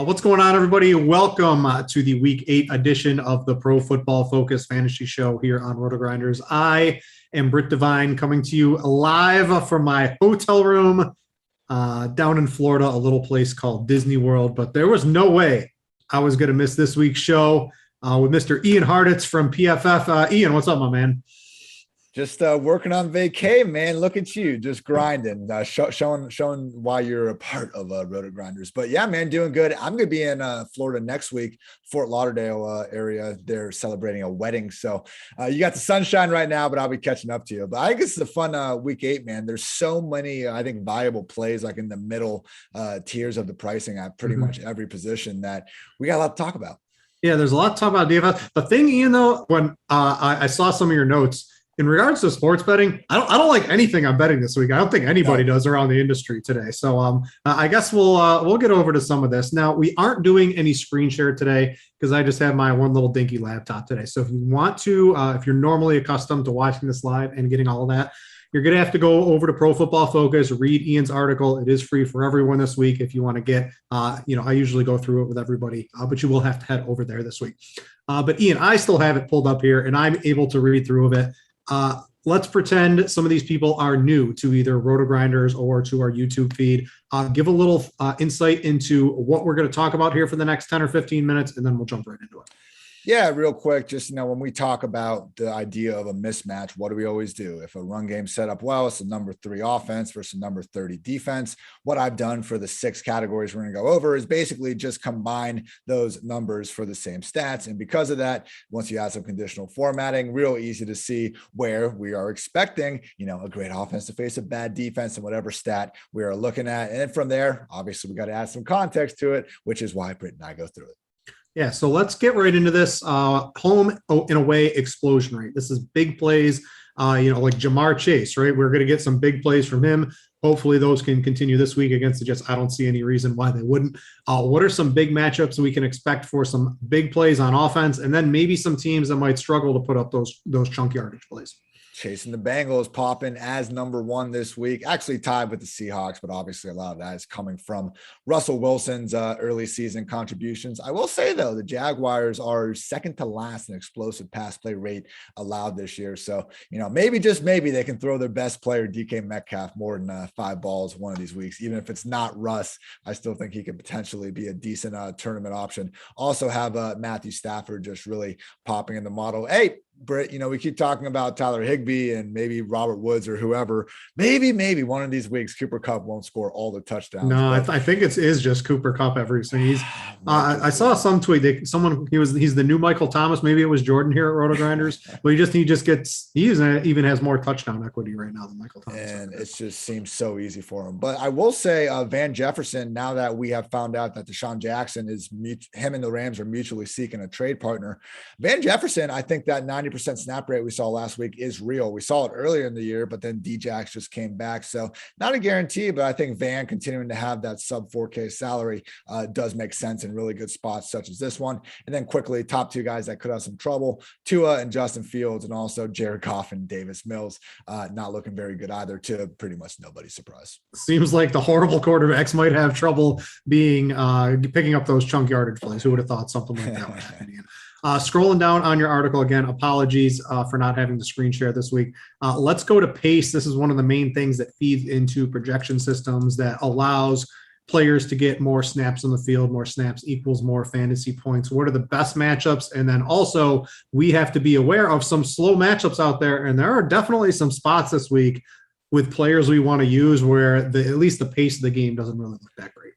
What's going on, everybody? Welcome to the Week 8 edition of the Pro Football Focus Fantasy Show here on RotoGrinders. I am Brit Devine, coming to you live from my hotel room down in Florida, a little place called Disney World. But there was no way I was going to miss this week's show with Mr. Ian Hartitz from PFF. Ian, what's up, my man? Just working on vacay, man. Look at you, just grinding, showing why you're a part of RotoGrinders. But yeah, man, doing good. I'm gonna be in Florida next week, Fort Lauderdale area. They're celebrating a wedding, so you got the sunshine right now, but I'll be catching up to you. But I think it's a fun week 8, man. There's so many, I think, viable plays like in the middle tiers of the pricing at pretty much every position that we got a lot to talk about. Yeah, there's a lot to talk about DFS. The thing, Ian, though, when I saw some of your notes. In regards to sports betting, I don't like anything I'm betting this week. I don't think anybody does around the industry today. So I guess we'll get over to some of this. Now, we aren't doing any screen share today because I just have my one little dinky laptop today. So if you want to, if you're normally accustomed to watching this live and getting all of that, you're going to have to go over to Pro Football Focus, read Ian's article. It is free for everyone this week if you want to get, I usually go through it with everybody, but you will have to head over there this week. But Ian, I still have it pulled up here and I'm able to read through of it. Let's pretend some of these people are new to either RotoGrinders or to our YouTube feed. Give a little insight into what we're going to talk about here for the next 10 or 15 minutes, and then we'll jump right into it. Yeah, real quick, just, when we talk about the idea of a mismatch, what do we always do? If a run game set up well, it's a number 3 offense versus number 30 defense. What I've done for the 6 categories we're going to go over is basically just combine those numbers for the same stats. And because of that, once you add some conditional formatting, real easy to see where we are expecting, a great offense to face a bad defense and whatever stat we are looking at. And then from there, obviously, we got to add some context to it, which is why Britt and I go through it. Yeah, so let's get right into this home and away explosion rate. This is big plays, like Jamar Chase, right? We're going to get some big plays from him. Hopefully those can continue this week against the Jets. I don't see any reason why they wouldn't. What are some big matchups we can expect for some big plays on offense? And then maybe some teams that might struggle to put up those chunk yardage plays. Chasing the Bengals, popping as number 1 this week, actually tied with the Seahawks, but obviously a lot of that is coming from Russell Wilson's early season contributions. I will say, though, the Jaguars are second to last in explosive pass play rate allowed this year. So, maybe, just maybe, they can throw their best player, DK Metcalf, more than 5 balls one of these weeks. Even if it's not Russ, I still think he could potentially be a decent tournament option. Also have Matthew Stafford just really popping in the model. Hey, Britt, we keep talking about Tyler Higbee and maybe Robert Woods or whoever. Maybe one of these weeks Cooper Kupp won't score all the touchdowns. No, I think it is just Cooper Kupp every single. He's. I saw some tweet that he's the new Michael Thomas. Maybe it was Jordan here at RotoGrinders, but he even has more touchdown equity right now than Michael Thomas. And it just seems so easy for him. But I will say Van Jefferson, now that we have found out that Deshaun Jackson him and the Rams are mutually seeking a trade partner. Van Jefferson, I think that 90% snap rate we saw last week is real. We saw it earlier in the year, but then Djax just came back. So not a guarantee, but I think Van continuing to have that sub 4K salary does make sense in really good spots such as this one. And then quickly, top 2 guys that could have some trouble, Tua and Justin Fields, and also Jared Goff and Davis Mills, not looking very good either, to pretty much nobody's surprise. Seems like the horrible quarterbacks might have trouble picking up those chunk yardage plays. Who would have thought something like that would happen? Scrolling down on your article again, apologies for not having the screen share this week. Let's go to pace. This is one of the main things that feeds into projection systems that allows players to get more snaps on the field. More snaps equals more fantasy points. What are the best matchups? And then also we have to be aware of some slow matchups out there. And there are definitely some spots this week with players we want to use where at least the pace of the game doesn't really look that great.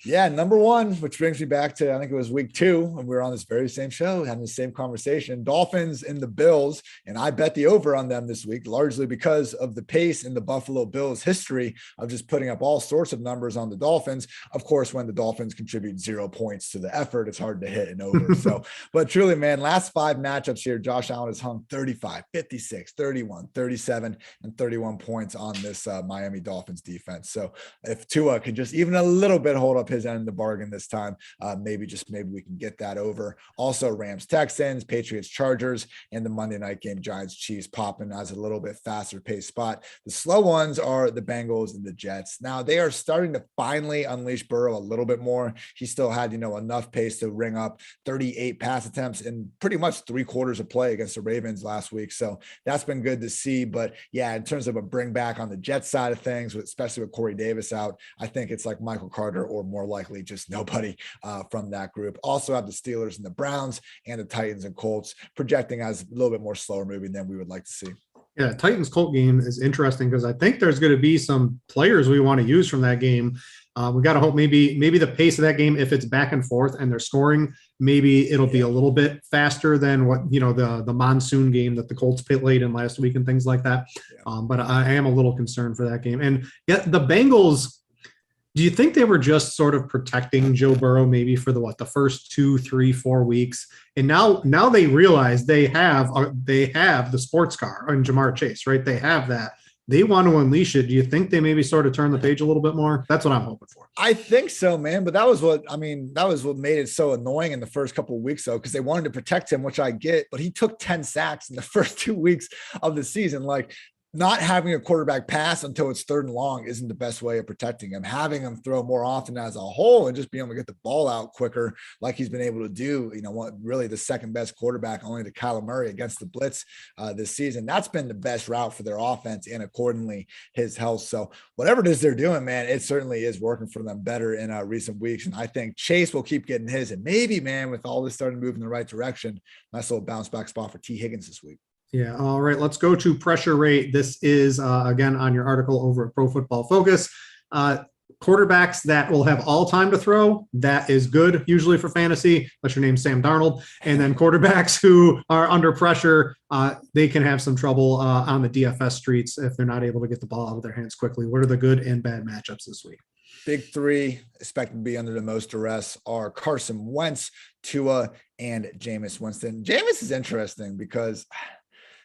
Yeah, number 1, which brings me back to, I think it was week 2 when we were on this very same show, having the same conversation. Dolphins and the Bills, and I bet the over on them this week, largely because of the pace in the Buffalo Bills history of just putting up all sorts of numbers on the Dolphins. Of course, when the Dolphins contribute 0 points to the effort, it's hard to hit an over. But truly, man, last 5 matchups here, Josh Allen has hung 35, 56, 31, 37, and 31 points on this Miami Dolphins defense. So if Tua can just even a little bit hold up his end of the bargain this time. Maybe we can get that over. Also, Rams, Texans, Patriots, Chargers, and the Monday night game, Giants, Chiefs popping as a little bit faster paced spot. The slow ones are the Bengals and the Jets. Now they are starting to finally unleash Burrow a little bit more. He still had, enough pace to ring up 38 pass attempts in pretty much 3/4 of play against the Ravens last week. So that's been good to see. But yeah, in terms of a bring back on the Jets side of things, especially with Corey Davis out, I think it's like Michael Carter or more likely just nobody from that group. Also have the Steelers and the Browns and the Titans and Colts projecting as a little bit more slower moving than we would like to see. Yeah, Titans Colt game is interesting because I think there's going to be some players we want to use from that game. We got to hope maybe the pace of that game, if it's back and forth and they're scoring, maybe it'll be a little bit faster than what, the monsoon game that the Colts played in last week and things like that. Yeah. But I am a little concerned for that game. And yet the Bengals, do you think they were just sort of protecting Joe Burrow maybe for the first 2, 3, 4 weeks? And now they realize they have the sports car on Jamar Chase, right? They have that. They want to unleash it. Do you think they maybe sort of turn the page a little bit more? That's what I'm hoping for. I think so, man. But that was what made it so annoying in the first couple of weeks, though, because they wanted to protect him, which I get. But he took 10 sacks in the first 2 weeks of the season. Like, not having a quarterback pass until it's 3rd and long isn't the best way of protecting him. Having him throw more often as a whole and just being able to get the ball out quicker, like he's been able to do, really the second best quarterback, only to Kyler Murray against the blitz this season. That's been the best route for their offense and accordingly his health. So whatever it is they're doing, man, it certainly is working for them better in recent weeks. And I think Chase will keep getting his. And maybe, man, with all this starting to move in the right direction, nice little bounce back spot for T. Higgins this week. Yeah. All right. Let's go to pressure rate. This is, again, on your article over at Pro Football Focus. Quarterbacks that will have all time to throw, that is good, usually for fantasy, unless your name's Sam Darnold. And then quarterbacks who are under pressure, they can have some trouble on the DFS streets if they're not able to get the ball out of their hands quickly. What are the good and bad matchups this week? Big three expected to be under the most duress are Carson Wentz, Tua, and Jameis Winston. Jameis is interesting because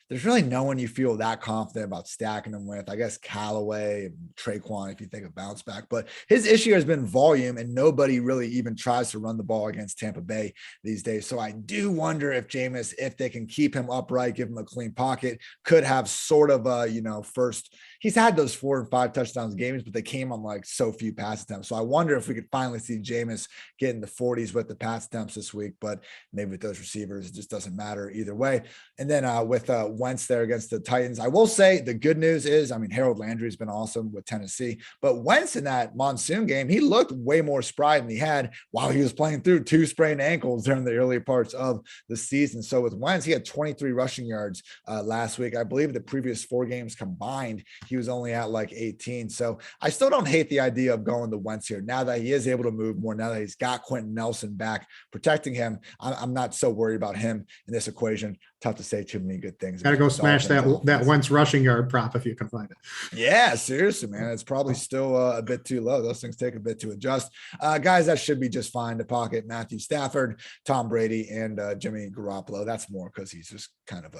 there's really no one you feel that confident about stacking them with. I guess Callaway and Traquan, if you think of bounce back, but his issue has been volume, and nobody really even tries to run the ball against Tampa Bay these days. So I do wonder if Jameis, if they can keep him upright, give him a clean pocket, could have sort of a, first, he's had those 4 and 5 touchdowns games, but they came on like so few pass attempts. So I wonder if we could finally see Jameis get in the 40s with the pass attempts this week, but maybe with those receivers, it just doesn't matter either way. And then with Wentz there against the Titans, I will say the good news is, Harold Landry's been awesome with Tennessee, but Wentz in that monsoon game, he looked way more spry than he had while he was playing through 2 sprained ankles during the early parts of the season. So with Wentz, he had 23 rushing yards last week. I believe the previous 4 games combined, he was only at like 18. So I still don't hate the idea of going to Wentz here. Now that he is able to move more, now that he's got Quentin Nelson back protecting him, I'm not so worried about him in this equation. Tough to say too many good things. Got to go smash that Wentz rushing yard prop if you can find it. Yeah, seriously, man. It's probably still a bit too low. Those things take a bit to adjust. Guys, that should be just fine to pocket Matthew Stafford, Tom Brady, and Jimmy Garoppolo. That's more because he's just kind of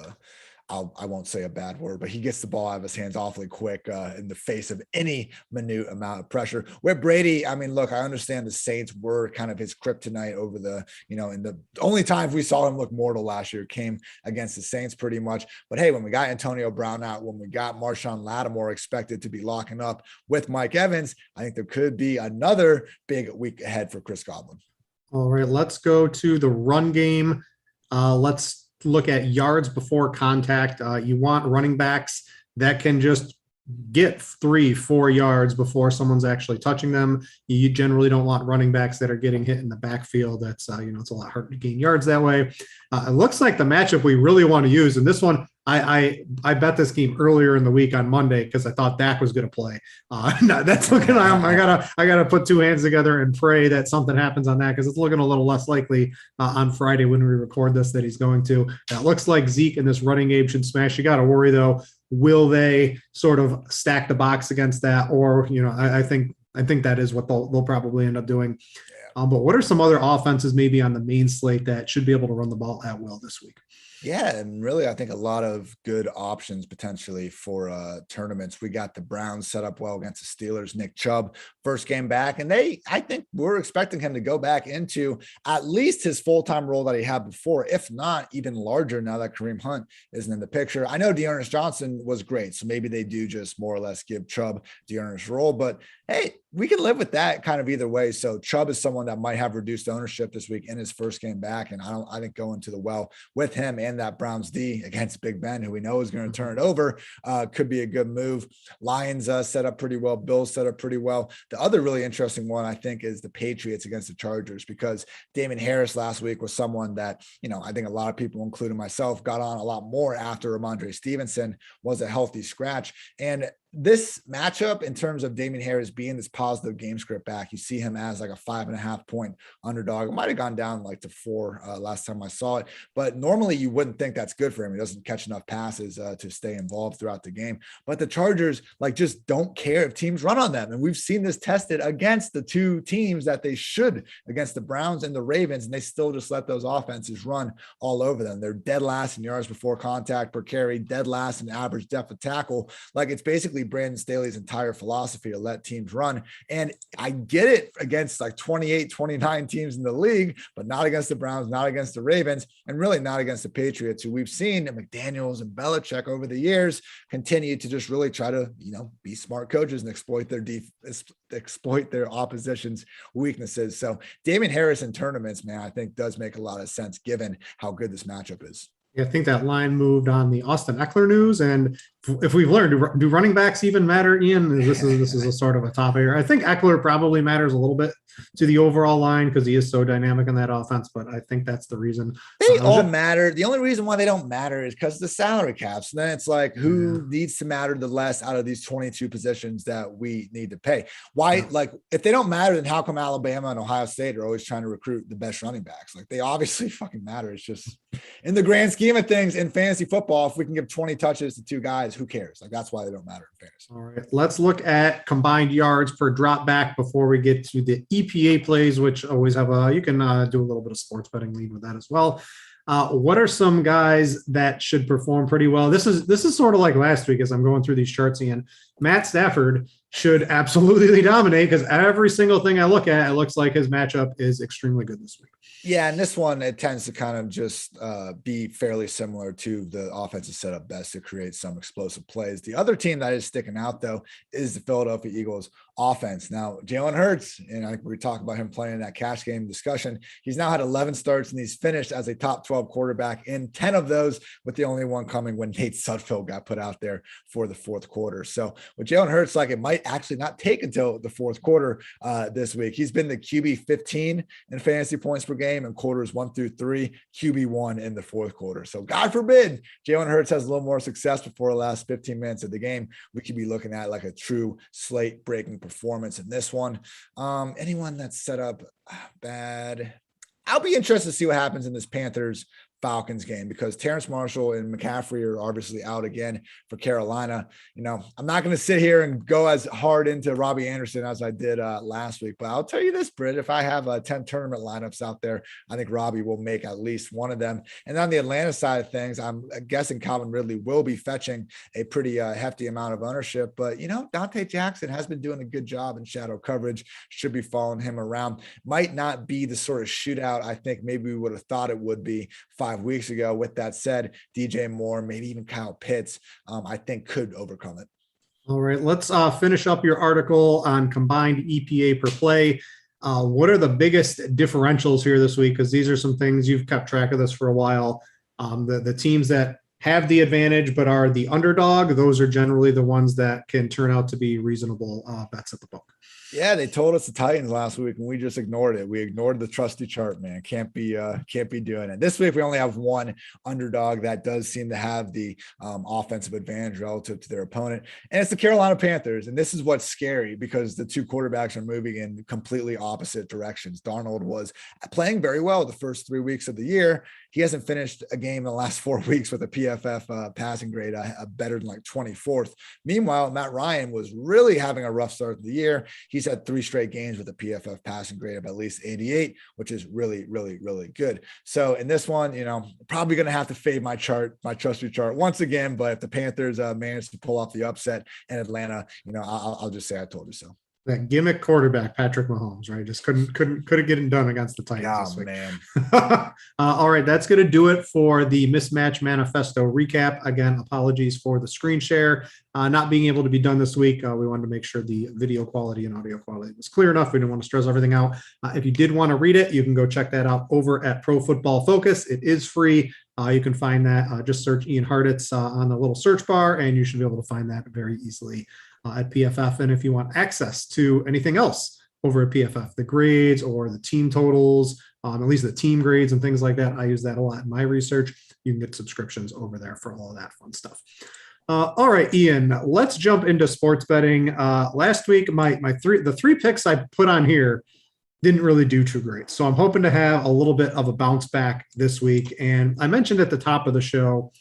I won't say a bad word, but he gets the ball out of his hands awfully quick in the face of any minute amount of pressure. With Brady, look, I understand the Saints were kind of his kryptonite over the, in the only times we saw him look mortal last year came against the Saints pretty much. But hey, when we got Antonio Brown out, when we got Marshawn Lattimore expected to be locking up with Mike Evans, I think there could be another big week ahead for Chris Godwin. All right, let's go to the run game. Let's look at yards before contact. You want running backs that can just get 3-4 yards before someone's actually touching them. You generally don't want running backs that are getting hit in the backfield. That's it's a lot harder to gain yards that way. It looks like the matchup we really want to use, and this one I bet this game earlier in the week on Monday because I thought Dak was going to play. That's looking. I gotta put 2 hands together and pray that something happens on that because it's looking a little less likely on Friday when we record this that he's going to. It looks like Zeke in this running game should smash. You got to worry though. Will they sort of stack the box against that, or I think that is what they'll probably end up doing. But what are some other offenses maybe on the main slate that should be able to run the ball at will this week? Yeah, and really, I think a lot of good options potentially for tournaments. We got the Browns set up well against the Steelers. Nick Chubb, first game back, and I think we're expecting him to go back into at least his full-time role that he had before, if not even larger now that Kareem Hunt isn't in the picture. I know Dearness Johnson was great, so maybe they do just more or less give Chubb Dearness' role, but hey, we can live with that kind of either way. So Chubb is someone that might have reduced ownership this week in his first game back, and I think going to the well with him and that Browns D against Big Ben, who we know is going to turn it over, could be a good move. Lions set up pretty well. Bills set up pretty well. The other really interesting one, I think, is the Patriots against the Chargers, because Damon Harris last week was someone that, I think a lot of people, including myself, got on a lot more after Ramondre Stevenson was a healthy scratch. And this matchup, in terms of Damien Harris being this positive game script back, you see him as like a 5.5 point underdog. It might have gone down like to 4 last time I saw it, but normally you wouldn't think that's good for him. He doesn't catch enough passes to stay involved throughout the game. But the Chargers just don't care if teams run on them, and we've seen this tested against the two teams that they should, against the Browns and the Ravens, and they still just let those offenses run all over them. They're dead last in yards before contact per carry, dead last in average depth of tackle. Like, it's basically Brandon Staley's entire philosophy to let teams run. And I get it against like 28, 29 teams in the league, but not against the Browns, not against the Ravens, and really not against the Patriots, who we've seen McDaniels and Belichick over the years continue to just really try to, be smart coaches and exploit their opposition's weaknesses. So Damien Harris in tournaments, man, I think does make a lot of sense given how good this matchup is. Yeah, I think that line moved on the Austin Eckler news. And if we've learned, do running backs even matter, Ian? This is a sort of a topic here. I think Eckler probably matters a little bit to the overall line because he is so dynamic in that offense, but I think that's the reason. They all matter. The only reason why they don't matter is because the salary caps. And then it's like, who needs to matter the less out of these 22 positions that we need to pay? Why, like, if they don't matter, then how come Alabama and Ohio State are always trying to recruit the best running backs? Like, they obviously fucking matter. It's just, in the grand scheme of things in fantasy football, if we can give 20 touches to two guys, who cares? Like, that's why they don't matter in fantasy. All right, let's look at combined yards per drop back before we get to the EPA plays, which always have you can do a little bit of sports betting lead with that as well. What are some guys that should perform pretty well? This is sort of like last week as I'm going through these charts, and Matt Stafford should absolutely dominate because every single thing I look at, it looks like his matchup is extremely good this week. Yeah, and this one, it tends to kind of just be fairly similar to the offensive setup best to create some explosive plays. The other team that is sticking out, though, is the Philadelphia Eagles offense. Now, Jalen Hurts, and I think we talked about him playing in that cash game discussion. He's now had 11 starts, and he's finished as a top 12 quarterback in 10 of those, with the only one coming when Nate Sudfeld got put out there for the fourth quarter. So with Jalen Hurts, like, it might actually not take until the fourth quarter this week. He's been the QB 15 in fantasy points per game in quarters 1 through 3, QB1 in the fourth quarter. So God forbid Jalen Hurts has a little more success before the last 15 minutes of the game. We could be looking at like a true slate breaking performance in this one. Anyone that's set up bad, I'll be interested to see what happens in this Panthers Falcons game, because Terrence Marshall and McCaffrey are obviously out again for Carolina. I'm not going to sit here and go as hard into Robbie Anderson as I did last week, but I'll tell you this, Brit, if I have 10 tournament lineups out there, I think Robbie will make at least one of them. And on the Atlanta side of things, I'm guessing Calvin Ridley will be fetching a pretty hefty amount of ownership, but Dante Jackson has been doing a good job in shadow coverage, should be following him around. Might not be the sort of shootout I think maybe we would have thought it would be 5 weeks ago. With that said, DJ Moore, maybe even Kyle Pitts, I think could overcome it. All right, let's finish up your article on combined EPA per play. What are the biggest differentials here this week? Because these are some things you've kept track of this for a while. The teams that have the advantage but are the underdog, those are generally the ones that can turn out to be reasonable bets at the book. Yeah, they told us the Titans last week and we just ignored it. We ignored the trusty chart, man. Can't be doing it. This week we only have one underdog that does seem to have the offensive advantage relative to their opponent, and it's the Carolina Panthers. And this is what's scary because the two quarterbacks are moving in completely opposite directions. Darnold was playing very well the first 3 weeks of the year. He hasn't finished a game in the last 4 weeks with a PFF passing grade better than like 24th. Meanwhile, Matt Ryan was really having a rough start of the year. He he's had 3 straight games with a PFF passing grade of at least 88, which is really, really, really good. So in this one, probably going to have to fade my trusty chart once again. But if the Panthers manage to pull off the upset in Atlanta, I'll just say I told you so. That gimmick quarterback, Patrick Mahomes, right? Just couldn't get it done against the Titans this week. Man. All right, that's going to do it for the Mismatch Manifesto recap. Again, apologies for the screen share not being able to be done this week. We wanted to make sure the video quality and audio quality was clear enough. We didn't want to stress everything out. If you did want to read it, you can go check that out over at Pro Football Focus. It is free. You can find that. Just search Ian Hartitz on the little search bar, and you should be able to find that very easily at PFF. And if you want access to anything else over at PFF, the grades or the team totals, at least the team grades and things like that, I use that a lot in my research. You can get subscriptions over there for all of that fun stuff. All right, Ian, let's jump into sports betting. Last week, the three picks I put on here didn't really do too great. So I'm hoping to have a little bit of a bounce back this week. And I mentioned at the top of the show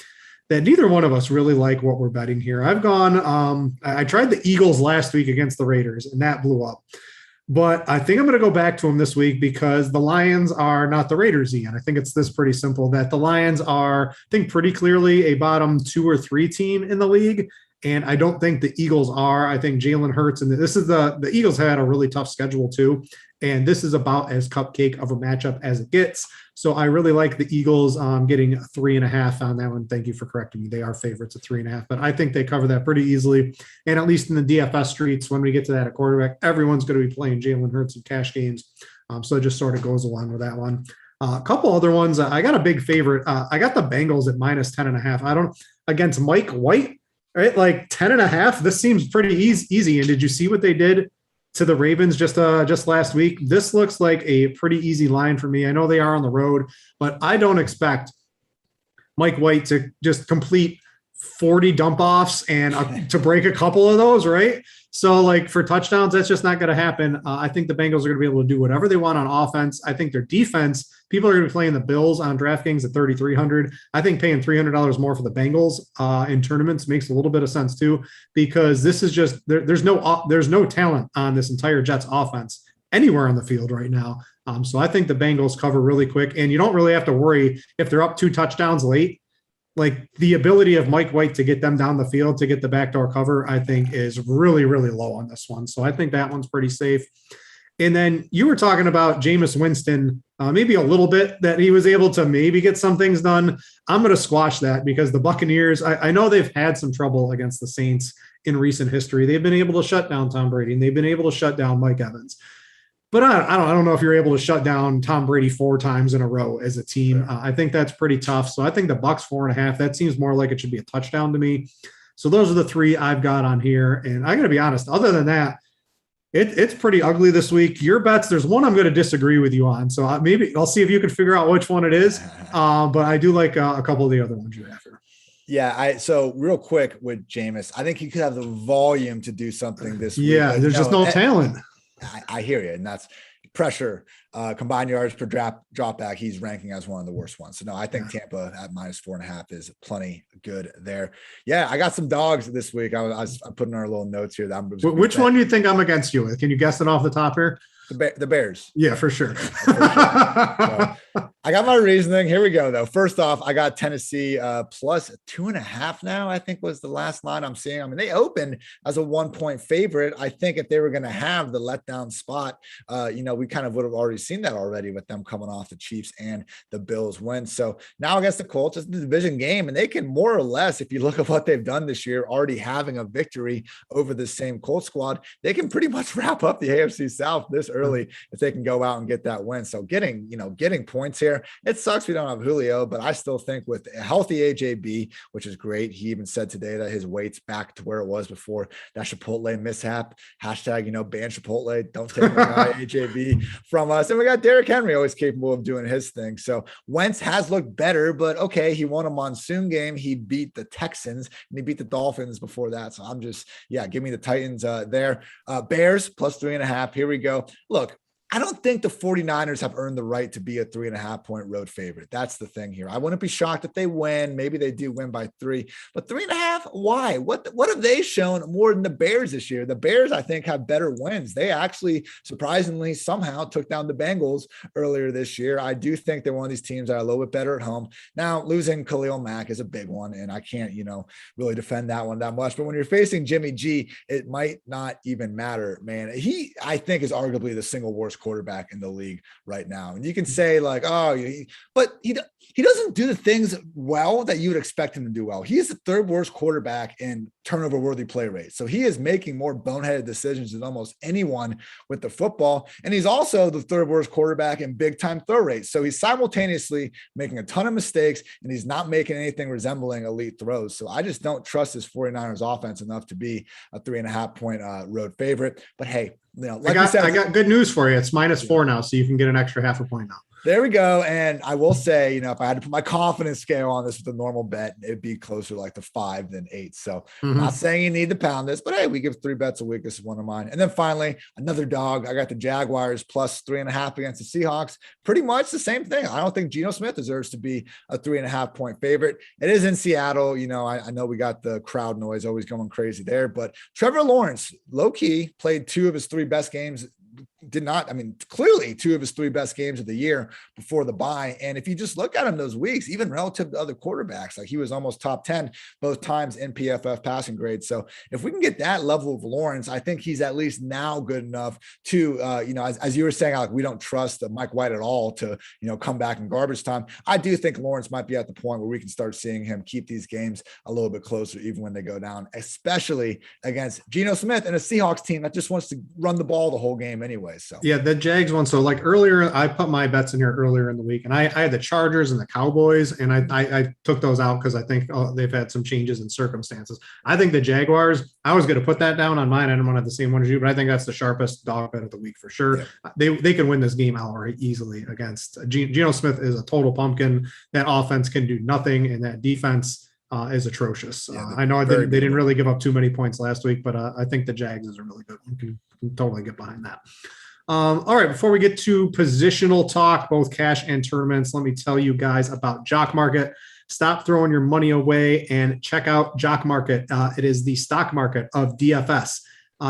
that neither one of us really like what we're betting here. I've gone, I tried the Eagles last week against the Raiders, and that blew up. But I think I'm going to go back to them this week because the Lions are not the Raiders, Ian. I think it's this pretty simple that the Lions are, I think, pretty clearly a bottom 2 or 3 team in the league. And I don't think the Eagles are. I think Jalen Hurts, and this is the Eagles had a really tough schedule too. And this is about as cupcake of a matchup as it gets. So I really like the Eagles getting 3.5 on that one. Thank you for correcting me. They are favorites at 3.5, but I think they cover that pretty easily. And at least in the DFS streets, when we get to that at quarterback, everyone's going to be playing Jalen Hurts in cash games. So it just sort of goes along with that one. A couple other ones. I got a big favorite. I got the Bengals at minus 10.5. Against Mike White, right? Like 10.5. This seems pretty easy. And did you see what they did to the Ravens just last week? This looks like a pretty easy line for me. I know they are on the road, but I don't expect Mike White to just complete 40 dump offs and to break a couple of those, right? So like for touchdowns, that's just not going to happen. I think the Bengals are going to be able to do whatever they want on offense. I think their defense, people are going to be playing the Bills on DraftKings at $3,300. I think paying $300 more for the Bengals in tournaments makes a little bit of sense too, because this is just, there's no talent on this entire Jets offense anywhere on the field right now. So I think the Bengals cover really quick, and you don't really have to worry if they're up 2 touchdowns late. Like the ability of Mike White to get them down the field to get the backdoor cover, I think is really, really low on this one. So I think that one's pretty safe. And then you were talking about Jameis Winston, maybe a little bit that he was able to maybe get some things done. I'm going to squash that because the Buccaneers, I know they've had some trouble against the Saints in recent history. They've been able to shut down Tom Brady, and they've been able to shut down Mike Evans. But I don't know if you're able to shut down Tom Brady 4 times in a row as a team. I think that's pretty tough. So I think the Bucs 4.5, that seems more like it should be a touchdown to me. So those are the 3 I've got on here. And I got to be honest, other than that, it's pretty ugly this week. Your bets, there's one I'm going to disagree with you on. So maybe I'll see if you can figure out which one it is. But I do like a couple of the other ones you have here. Yeah, so real quick with Jameis, I think he could have the volume to do something this week. Yeah, there's just no talent. I hear you, and that's pressure. Combined yards per drop back, he's ranking as one of the worst ones. So no, I think Tampa at minus 4.5 is plenty good there. Yeah, I got some dogs this week. I was putting our little notes here. Which one do you think I'm against you with? Can you guess it off the top here? The Bears. Yeah, for sure. So, I got my reasoning. Here we go, though. First off, I got Tennessee plus 2.5 now, I think was the last line I'm seeing. I mean, they opened as a 1-point favorite. I think if they were going to have the letdown spot, we kind of would have already seen that already with them coming off the Chiefs and the Bills win. So now against the Colts, it's the division game, and they can more or less, if you look at what they've done this year, already having a victory over the same Colts squad, they can pretty much wrap up the AFC South this early if they can go out and get that win. So getting points here. It sucks we don't have Julio, but I still think with a healthy AJB, which is great. He even said today that his weight's back to where it was before that Chipotle mishap. Hashtag, ban Chipotle. Don't take my guy AJB from us. And we got Derrick Henry always capable of doing his thing. So Wentz has looked better, but okay, he won a monsoon game. He beat the Texans and he beat the Dolphins before that. So I'm just, give me the Titans there. Bears plus 3.5. Here we go. Look, I don't think the 49ers have earned the right to be a 3.5-point road favorite. That's the thing here. I wouldn't be shocked if they win. Maybe they do win by 3, but 3.5, why? What have they shown more than the Bears this year? The Bears, I think, have better wins. They actually, surprisingly, somehow took down the Bengals earlier this year. I do think they're one of these teams that are a little bit better at home. Now, losing Khalil Mack is a big one, and I can't, really defend that one that much. But when you're facing Jimmy G, it might not even matter, man. He, I think, is arguably the single worst quarterback in the league right now. And you can say like, but he doesn't do the things well that you would expect him to do well. He is the third worst quarterback in turnover worthy play rate. So he is making more boneheaded decisions than almost anyone with the football. And he's also the third worst quarterback in big time throw rate. So he's simultaneously making a ton of mistakes and he's not making anything resembling elite throws. So I just don't trust this 49ers offense enough to be a 3.5-point road favorite. But hey, like I got good news for you. It's -4 now, so you can get an extra 0.5 point now. There we go. And I will say, if I had to put my confidence scale on this with a normal bet, it'd be closer like to 5 than 8. So not saying you need to pound this, but hey, we give 3 bets a week. This is one of mine. And then finally, another dog. I got the Jaguars plus 3.5 against the Seahawks. Pretty much the same thing. I don't think Geno Smith deserves to be a 3.5-point favorite. It is in Seattle. I know we got the crowd noise always going crazy there, but Trevor Lawrence, low key, played 2 of his 3 best games. Clearly 2 of his 3 best games of the year before the bye. And if you just look at him those weeks, even relative to other quarterbacks, like he was almost top 10 both times in PFF passing grade. So if we can get that level of Lawrence, I think he's at least now good enough to, as you were saying, like we don't trust Mike White at all to, come back in garbage time. I do think Lawrence might be at the point where we can start seeing him keep these games a little bit closer, even when they go down, especially against Geno Smith and a Seahawks team that just wants to run the ball the whole game anyway. So yeah, the Jags one. So like earlier, I put my bets in here earlier in the week, and I had the Chargers and the Cowboys, and I took those out because I think they've had some changes in circumstances. I think the Jaguars, I was going to put that down on mine. I didn't want to have the same one as you, but I think that's the sharpest dog bet of the week for sure. Yeah. They can win this game outright easily against Geno Smith is a total pumpkin. That offense can do nothing, and that defense is atrocious. I know they didn't really give up too many points last week, but I think the Jags is a really good one. You can totally get behind that. All right, before we get to positional talk, both cash and tournaments, let me tell you guys about Jock Market. Stop throwing your money away and check out Jock Market. It is the stock market of DFS.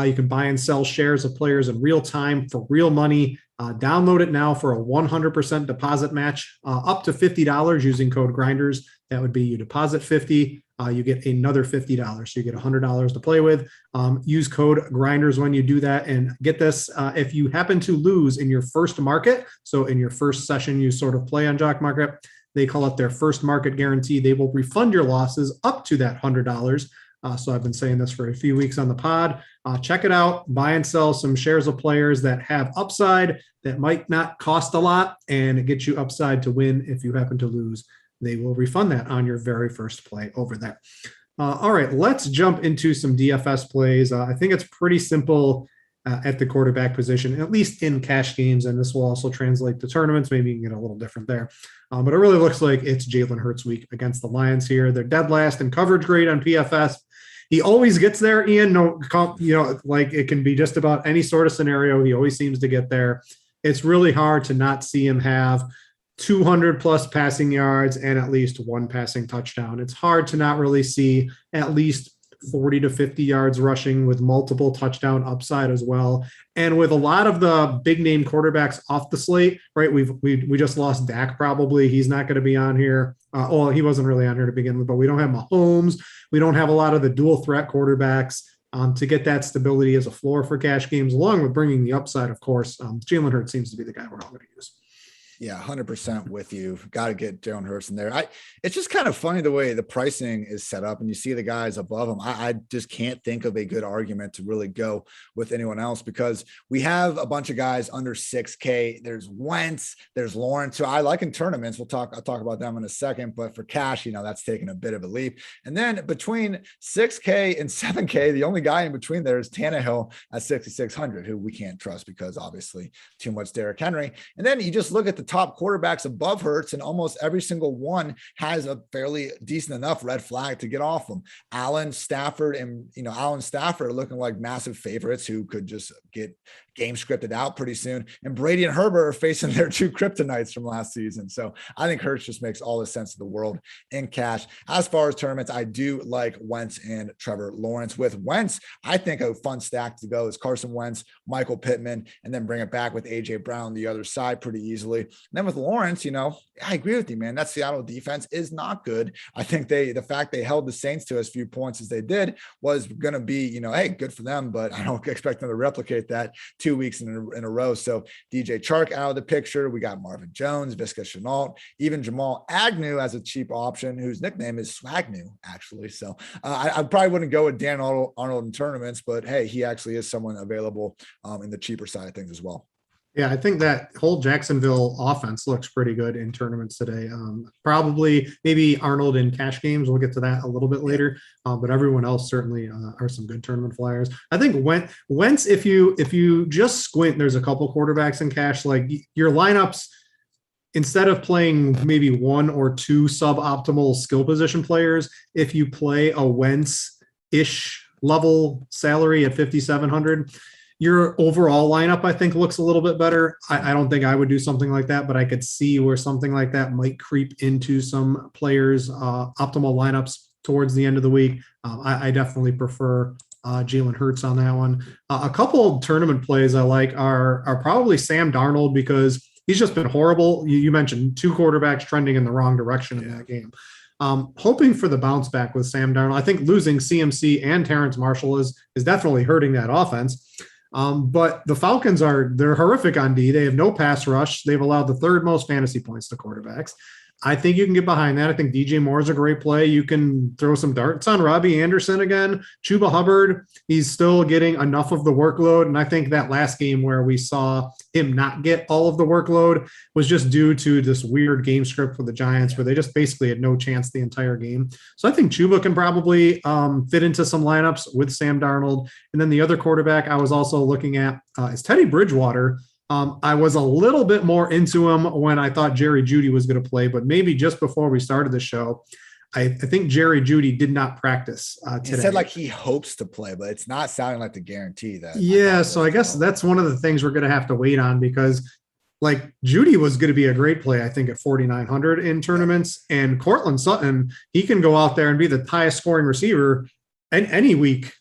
You can buy and sell shares of players in real time for real money. Download it now for a 100% deposit match up to $50 using code Grinders. That would be you deposit $50. You get another $50. So you get $100 to play with. Use code Grinders when you do that. And get this, if you happen to lose in your first market, so in your first session you sort of play on Jock Market, they call it their first market guarantee. They will refund your losses up to that $100. So I've been saying this for a few weeks on the pod. Check it out. Buy and sell some shares of players that have upside that might not cost a lot, and it gets you upside to win if you happen to lose. They will refund that on your very first play over there. All right, let's jump into some DFS plays. I think it's pretty simple at the quarterback position, at least in cash games, and this will also translate to tournaments. Maybe you can get a little different there. But it really looks like it's Jalen Hurts week against the Lions here. They're dead last in coverage grade on PFF. He always gets there, Ian. Like it can be just about any sort of scenario. He always seems to get there. It's really hard to not see him have 200 plus passing yards and at least 1 passing touchdown. It's hard to not really see at least 40 to 50 yards rushing with multiple touchdown upside as well. And with a lot of the big name quarterbacks off the slate, right? We just lost Dak probably. He's not going to be on here. He wasn't really on here to begin with, but we don't have Mahomes. We don't have a lot of the dual threat quarterbacks to get that stability as a floor for cash games, along with bringing the upside, of course. Jalen Hurts seems to be the guy we're all going to use. Yeah, 100% with you. Got to get Jalen Hurts in there. It's just kind of funny the way the pricing is set up and you see the guys above him. I just can't think of a good argument to really go with anyone else because we have a bunch of guys under 6K. There's Wentz, there's Lawrence, who I like in tournaments. I'll talk about them in a second, but for cash, that's taking a bit of a leap. And then between 6K and 7K, the only guy in between there is Tannehill at 6,600, who we can't trust because obviously too much Derrick Henry. And then you just look at the top quarterbacks above Hurts, and almost every single one has a fairly decent enough red flag to get off them. Allen, Stafford are looking like massive favorites who could just get game scripted out pretty soon. And Brady and Herbert are facing their two kryptonites from last season. So I think Hurts just makes all the sense of the world in cash. As far as tournaments, I do like Wentz and Trevor Lawrence. With Wentz, I think a fun stack to go is Carson Wentz, Michael Pittman, and then bring it back with AJ Brown on the other side pretty easily. And then with Lawrence, I agree with you, man. That Seattle defense is not good. I think the fact they held the Saints to as few points as they did was going to be, hey, good for them, but I don't expect them to replicate that 2 weeks in a row. So DJ Chark out of the picture. We got Marvin Jones, Visca Chenault, even Jamal Agnew as a cheap option, whose nickname is Swagnew, actually. So I probably wouldn't go with Dan Arnold in tournaments, but hey, he actually is someone available in the cheaper side of things as well. Yeah, I think that whole Jacksonville offense looks pretty good in tournaments today. Probably maybe Arnold in cash games. We'll get to that a little bit later. But everyone else certainly are some good tournament flyers. I think Wentz, if you just squint, there's a couple quarterbacks in cash. Like your lineups, instead of playing maybe one or two suboptimal skill position players, if you play a Wentz-ish level salary at 5,700, your overall lineup, I think, looks a little bit better. I don't think I would do something like that, but I could see where something like that might creep into some players' optimal lineups towards the end of the week. I definitely prefer Jalen Hurts on that one. A couple of tournament plays I like are probably Sam Darnold, because he's just been horrible. You mentioned two quarterbacks trending in the wrong direction in that game. Hoping for the bounce back with Sam Darnold. I think losing CMC and Terrence Marshall is definitely hurting that offense. But the Falcons they're horrific on D. They have no pass rush. They've allowed the third most fantasy points to quarterbacks. I think you can get behind that. I think DJ Moore is a great play. You can throw some darts on Robbie Anderson again. Chuba Hubbard, he's still getting enough of the workload. And I think that last game where we saw him not get all of the workload was just due to this weird game script for the Giants where they just basically had no chance the entire game. So I think Chuba can probably fit into some lineups with Sam Darnold. And then the other quarterback I was also looking at is Teddy Bridgewater. I was a little bit more into him when I thought Jerry Jeudy was going to play, but maybe just before we started the show, I think Jerry Jeudy did not practice today. He said like he hopes to play, but it's not sounding like the guarantee that. Yeah, so I guess that's one of the things we're going to have to wait on, because like Jeudy was going to be a great play, I think, at 4,900 in tournaments, and Cortland Sutton, he can go out there and be the highest scoring receiver any week.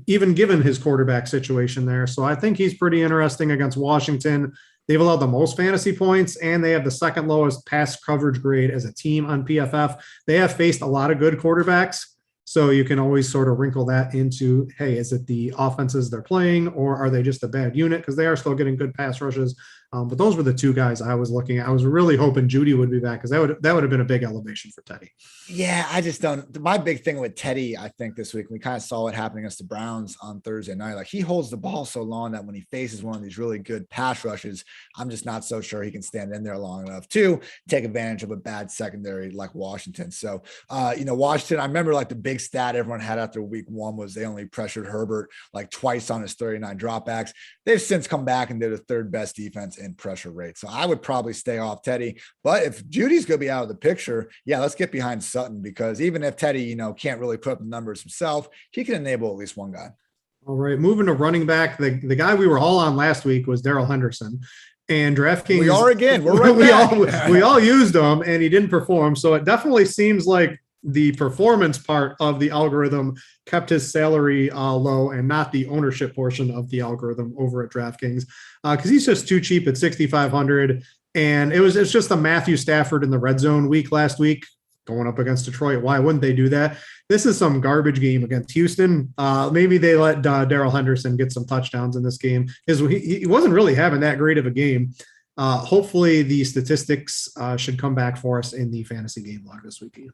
Even given his quarterback situation there. So I think he's pretty interesting against Washington. They've allowed the most fantasy points, and they have the second lowest pass coverage grade as a team on PFF. They have faced a lot of good quarterbacks. So you can always sort of wrinkle that into, hey, is it the offenses they're playing, or are they just a bad unit? Because they are still getting good pass rushes. But those were the two guys I was looking at. I was really hoping Jeudy would be back, because that would have been a big elevation for Teddy. Yeah, I just don't. My big thing with Teddy, I think this week, we kind of saw it happening against the Browns on Thursday night. Like, he holds the ball so long that when he faces one of these really good pass rushes, I'm just not so sure he can stand in there long enough to take advantage of a bad secondary like Washington. So, Washington, I remember like the big stat everyone had after week one was they only pressured Herbert like twice on his 39 dropbacks. They've since come back and they're the third best defense in pressure rate. So I would probably stay off Teddy. But if Judy's going to be out of the picture, yeah, let's get behind Sutton, because even if Teddy, can't really put up the numbers himself, he can enable at least one guy. All right, moving to running back. The guy we were all on last week was Darrell Henderson. And DraftKings, we are again. We're right we all used him, and he didn't perform. So it definitely seems like the performance part of the algorithm kept his salary low, and not the ownership portion of the algorithm over at DraftKings, because he's just too cheap at 6,500. And it's just the Matthew Stafford in the red zone week last week going up against Detroit. Why wouldn't they do that? This is some garbage game against Houston. Maybe they let Darrell Henderson get some touchdowns in this game. He wasn't really having that great of a game. Hopefully the statistics should come back for us in the fantasy game log this weekend.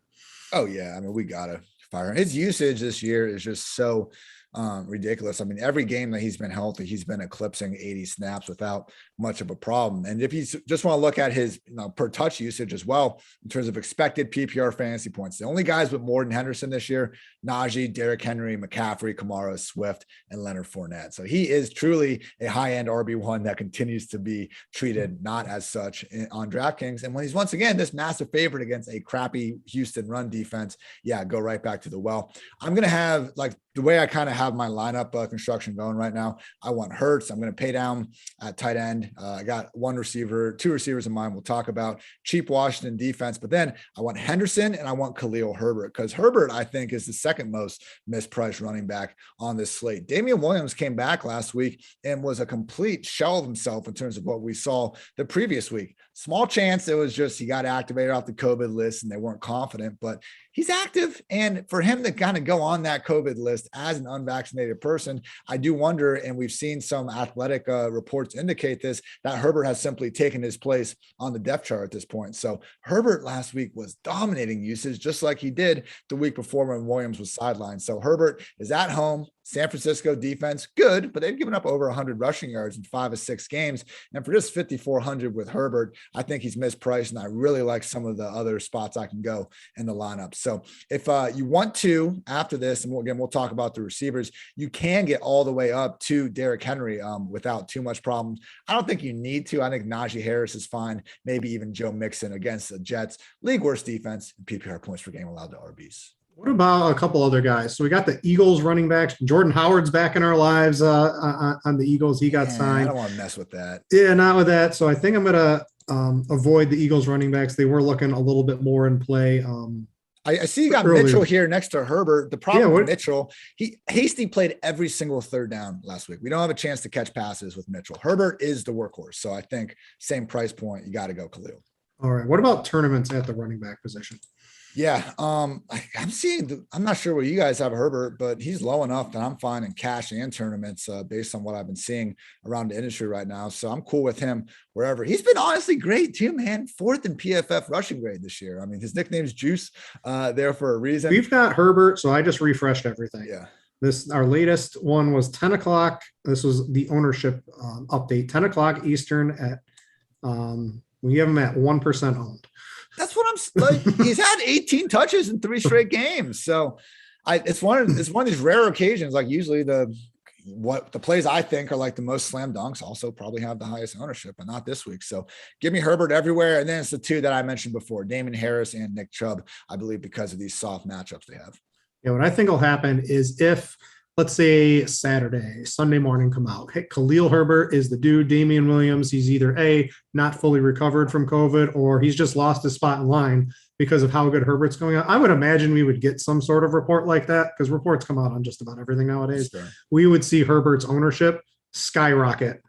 Oh, yeah. I mean, we got to fire him. His usage this year is just so ridiculous. I mean, every game that he's been healthy, he's been eclipsing 80 snaps without much of a problem. And if you just want to look at his per touch usage as well, in terms of expected PPR fantasy points, the only guys with more than Henderson this year, Najee, Derrick Henry, McCaffrey, Kamara, Swift, and Leonard Fournette. So he is truly a high-end RB1 that continues to be treated not as such on DraftKings. And when he's once again this massive favorite against a crappy Houston run defense, yeah, go right back to the well. I'm going to have the way I kind of have my lineup construction going right now. I want Hurts. I'm going to pay down at tight end. I got two receivers in mind. We'll talk about cheap Washington defense, but then I want Henderson and I want Khalil Herbert, because Herbert, I think, is the second most mispriced running back on this slate. Damian Williams came back last week and was a complete shell of himself in terms of what we saw the previous week. Small chance it was just he got activated off the COVID list and they weren't confident, but he's active. And for him to kind of go on that COVID list as an unvaccinated person, I do wonder, and we've seen some athletic reports indicate this, that Herbert has simply taken his place on the depth chart at this point. So Herbert last week was dominating usage, just like he did the week before when Williams was sidelined. So Herbert is at home. San Francisco defense, good, but they've given up over 100 rushing yards in 5 of 6 games. And for just 5,400 with Herbert, I think he's mispriced, and I really like some of the other spots I can go in the lineup. So if you want to, after this, and we'll talk about the receivers, you can get all the way up to Derrick Henry without too much problem. I don't think you need to. I think Najee Harris is fine. Maybe even Joe Mixon against the Jets. League worst defense, and PPR points per game allowed to RBs. What about a couple other guys? So we got the Eagles running backs. Jordan Howard's back in our lives on the Eagles. He got signed. I don't want to mess with that. Yeah, not with that. So I think I'm going to avoid the Eagles running backs. They were looking a little bit more in play. I see you got earlier. Mitchell here next to Herbert. The problem with Mitchell, Hasty played every single third down last week. We don't have a chance to catch passes with Mitchell. Herbert is the workhorse. So I think same price point, you got to go Khalil. All right. What about tournaments at the running back position? Yeah, I'm not sure where you guys have Herbert, but he's low enough that I'm fine in cash and tournaments based on what I've been seeing around the industry right now. So I'm cool with him wherever. He's been honestly great too, man. 4th in PFF rushing grade this year. I mean, his nickname's Juice there for a reason. We've got Herbert, so I just refreshed everything. Yeah. Our latest one was 10 o'clock. This was the ownership update, 10 o'clock Eastern at we have him at 1% owned. That's what I'm like. He's had 18 touches in 3 straight games. So it's one of these rare occasions. Like usually the plays I think are like the most slam dunks also probably have the highest ownership, but not this week. So give me Herbert everywhere. And then it's the 2 that I mentioned before, Damon Harris and Nick Chubb, I believe, because of these soft matchups they have. Yeah. What I think will happen is if, let's say Sunday morning come out, hey, Khalil Herbert is the dude, Damian Williams, he's either not fully recovered from COVID, or he's just lost his spot in line because of how good Herbert's going on. I would imagine we would get some sort of report like that, because reports come out on just about everything nowadays. Sure. We would see Herbert's ownership skyrocket.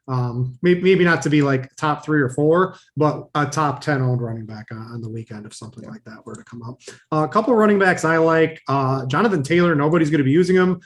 Maybe not to be like top 3 or 4, but a top 10 owned running back on the weekend if something like that were to come up. A couple of running backs I like. Jonathan Taylor, nobody's going to be using him.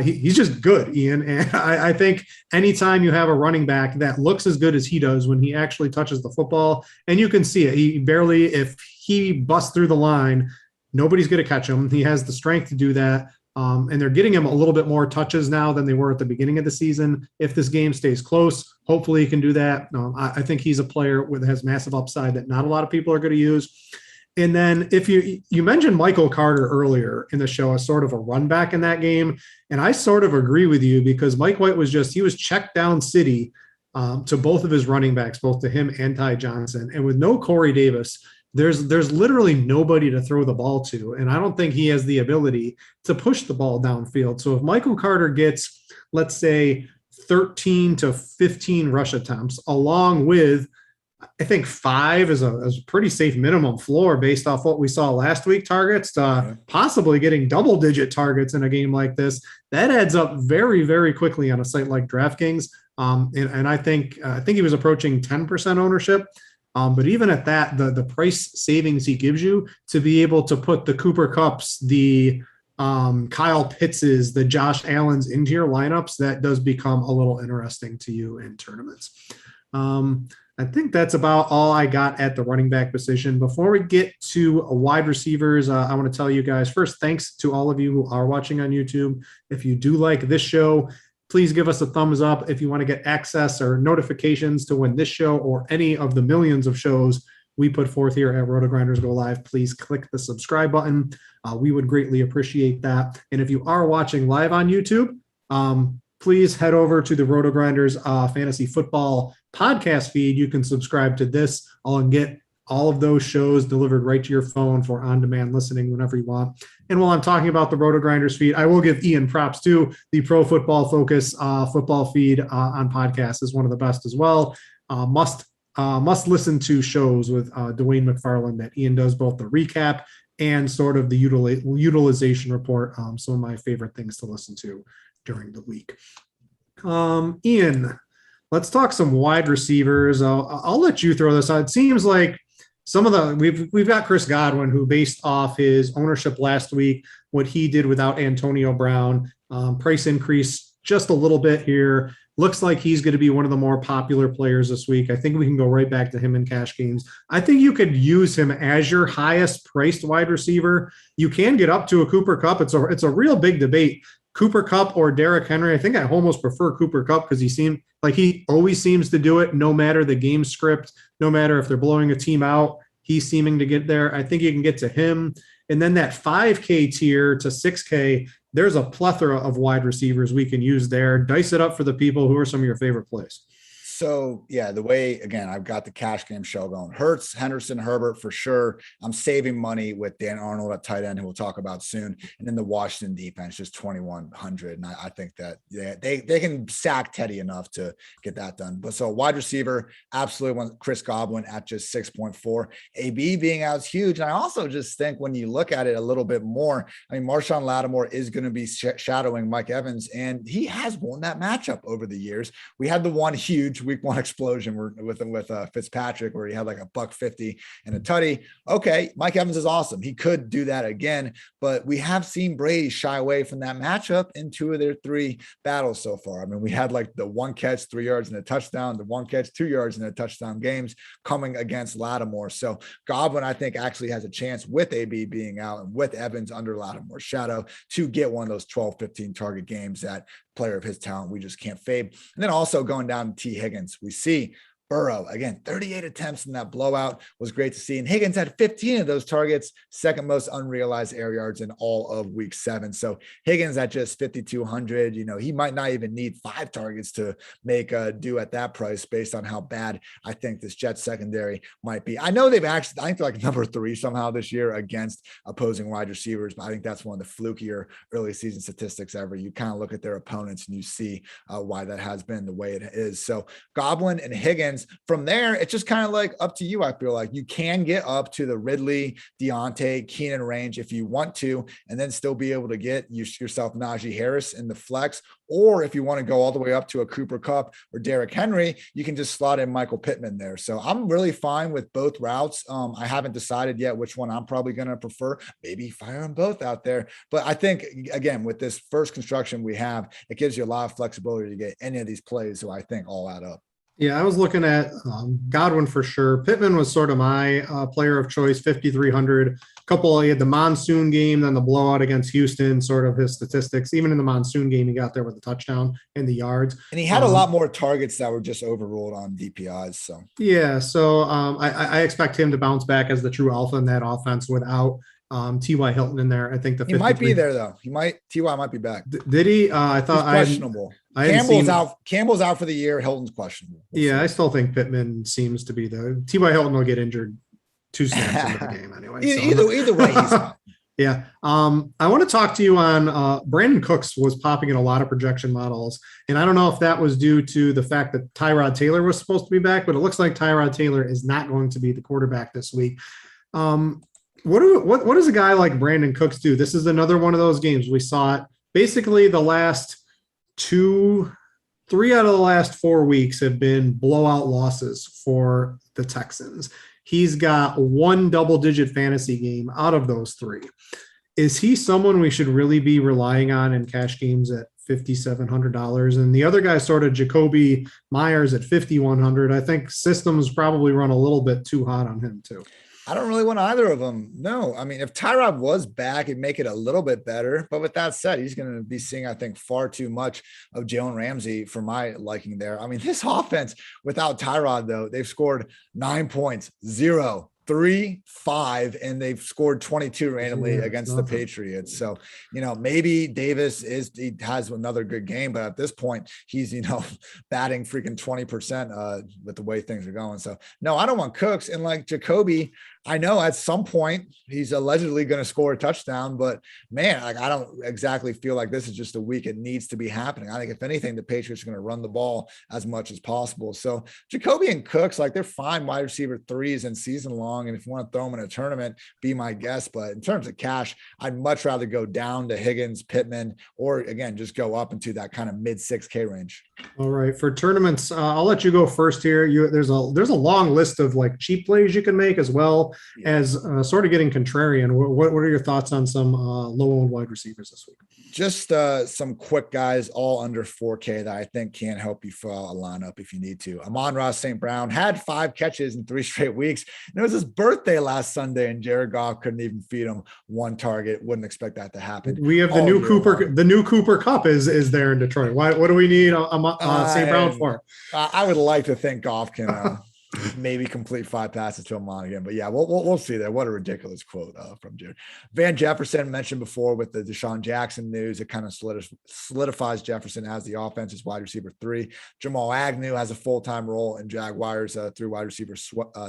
He's just good, Ian. And I think anytime you have a running back that looks as good as he does when he actually touches the football, and you can see it, if he busts through the line, nobody's going to catch him. He has the strength to do that. And they're getting him a little bit more touches now than they were at the beginning of the season. If this game stays close, hopefully he can do that. I think he's a player that has massive upside that not a lot of people are going to use. And then if you mentioned Michael Carter earlier in the show as sort of a run back in that game. And I sort of agree with you, because Mike White he was checked down city to both of his running backs, both to him and Ty Johnson. And with no Corey Davis, there's literally nobody to throw the ball to. And I don't think he has the ability to push the ball downfield. So if Michael Carter gets, let's say, 13 to 15 rush attempts, along with, I think 5 is a pretty safe minimum floor based off what we saw last week, targets, possibly getting double-digit targets in a game like this, that adds up very, very quickly on a site like DraftKings. And I think he was approaching 10% ownership. But even at that, the price savings he gives you to be able to put the Cooper Kupps, the Kyle Pittses, the Josh Allens into your lineups, that does become a little interesting to you in tournaments. I think that's about all I got at the running back position. Before we get to wide receivers, I want to tell you guys first, thanks to all of you who are watching on YouTube. If you do like this show, please give us a thumbs up. If you want to get access or notifications to when this show or any of the millions of shows we put forth here at RotoGrinders go live, please click the subscribe button. We would greatly appreciate that. And if you are watching live on YouTube, please head over to the RotoGrinders Fantasy Football podcast feed. You can subscribe to this and get all of those shows delivered right to your phone for on-demand listening whenever you want. And while I'm talking about the RotoGrinders feed, I will give Ian props too. The Pro Football Focus football feed on podcast is one of the best as well. Must listen to shows with Dwayne McFarland that Ian does both the recap and sort of the utilization report. Some of my favorite things to listen to during the week. Ian, let's talk some wide receivers. I'll let you throw this out. It seems like some of the we've got Chris Godwin, who based off his ownership last week, what he did without Antonio Brown, price increase just a little bit here. Looks like he's going to be one of the more popular players this week. I think we can go right back to him in cash games. I think you could use him as your highest priced wide receiver. You can get up to a Cooper Kupp. It's a real big debate. Cooper Kupp or Derrick Henry. I think I almost prefer Cooper Kupp because he always seems to do it no matter the game script, no matter if they're blowing a team out, he's seeming to get there. I think you can get to him. And then that 5K tier to 6K, there's a plethora of wide receivers we can use there. Dice it up for the people who are some of your favorite plays. So yeah, the way, again, I've got the cash game show going. Hurts, Henderson, Herbert for sure. I'm saving money with Dan Arnold at tight end, who we'll talk about soon. And then the Washington defense, just 2,100. And I think that they can sack Teddy enough to get that done. But so wide receiver, absolutely want Chris Godwin at just 6.4. AB being out is huge. And I also just think when you look at it a little bit more, I mean, Marshawn Lattimore is going to be shadowing Mike Evans, and he has won that matchup over the years. We had the one huge week one explosion with Fitzpatrick, where he had like $150 and a tutty. Okay, Mike Evans is awesome. He could do that again, but we have seen Brady shy away from that matchup in 2 of their 3 battles so far. I mean, we had like the 1 catch, 3 yards and a touchdown, the 1 catch, 2 yards and a touchdown games coming against Lattimore. So Godwin, I think, actually has a chance with AB being out and with Evans under Lattimore's shadow to get one of those 12, 15 target games that player of his talent we just can't fade. And then also going down to T. Higgins, we see Burrow, again, 38 attempts in that blowout was great to see. And Higgins had 15 of those targets, second most unrealized air yards in all of week 7. So Higgins at just 5,200, he might not even need 5 targets to make a do at that price based on how bad I think this Jets secondary might be. I know I think they're like number 3 somehow this year against opposing wide receivers, but I think that's one of the flukier early season statistics ever. You kind of look at their opponents and you see why that has been the way it is. So Godwin and Higgins. From there, it's just kind of like up to you. I feel like you can get up to the Ridley, Deontay, Keenan range if you want to, and then still be able to get yourself Najee Harris in the flex. Or if you want to go all the way up to a Cooper Kupp or Derrick Henry, you can just slot in Michael Pittman there. So I'm really fine with both routes. I haven't decided yet which one I'm probably going to prefer. Maybe fire them both out there. But I think, again, with this first construction we have, it gives you a lot of flexibility to get any of these plays. So I think all add up. Yeah, I was looking at Godwin for sure. Pittman was sort of my player of choice, 5,300. He had the monsoon game, then the blowout against Houston, sort of his statistics. Even in the monsoon game, he got there with a touchdown and the yards. And he had a lot more targets that were just overruled on DPIs. So yeah, so I expect him to bounce back as the true alpha in that offense without T.Y. Hilton in there. I think he might be there though. T.Y. might be back. Did he? I thought he's questionable. Campbell's out for the year. Hilton's questionable. I still think Pittman seems to be T.Y. Hilton will get injured 2 snaps into the game anyway. Either way, he's fine. Yeah. I want to talk to you on Brandon Cooks was popping in a lot of projection models. And I don't know if that was due to the fact that Tyrod Taylor was supposed to be back, but it looks like Tyrod Taylor is not going to be the quarterback this week. What does a guy like Brandon Cooks do? This is another one of those games. We saw it basically the last 3 out of the last 4 weeks have been blowout losses for the Texans. He's got 1 double-digit fantasy game out of those 3. Is he someone we should really be relying on in cash games at $5,700? And the other guy, sort of Jacoby Myers at $5,100. I think systems probably run a little bit too hot on him too. I don't really want either of them. No, I mean, if Tyrod was back, it'd make it a little bit better. But with that said, he's going to be seeing, I think, far too much of Jalen Ramsey for my liking there. I mean, this offense without Tyrod, though, they've scored 9 points, 0, 3, 5, and they've scored 22 randomly against the Patriots. So, maybe Davis has another good game, but at this point, he's, batting freaking 20% with the way things are going. So, no, I don't want Cooks. And like Jacoby, I know at some point he's allegedly going to score a touchdown, but man, like I don't exactly feel like this is just a week it needs to be happening. I think if anything, the Patriots are going to run the ball as much as possible. So Jacoby and Cooks, like they're fine wide receiver 3s in season long. And if you want to throw them in a tournament, be my guest. But in terms of cash, I'd much rather go down to Higgins, Pittman, or again, just go up into that kind of mid 6K range. All right. For tournaments, I'll let you go first here. There's a long list of like cheap plays you can make as well as sort of getting contrarian. What are your thoughts on some low-owned wide receivers this week? Just some quick guys, all under 4K that I think can help you fill a lineup if you need to. Amon-Ra St. Brown had 5 catches in 3 straight weeks. And it was his birthday last Sunday, and Jared Goff couldn't even feed him 1 target. Wouldn't expect that to happen. We have the new Cooper Cup is there in Detroit. What do we need St. Brown for? I would like to think Goff can maybe complete 5 passes to Amon again, but yeah, we'll see there. What a ridiculous quote from Jared. Van Jefferson mentioned before with the Deshaun Jackson news. It kind of solidifies Jefferson as the offense's wide receiver 3. Jamal Agnew has a full-time role in Jaguars 3 wide receiver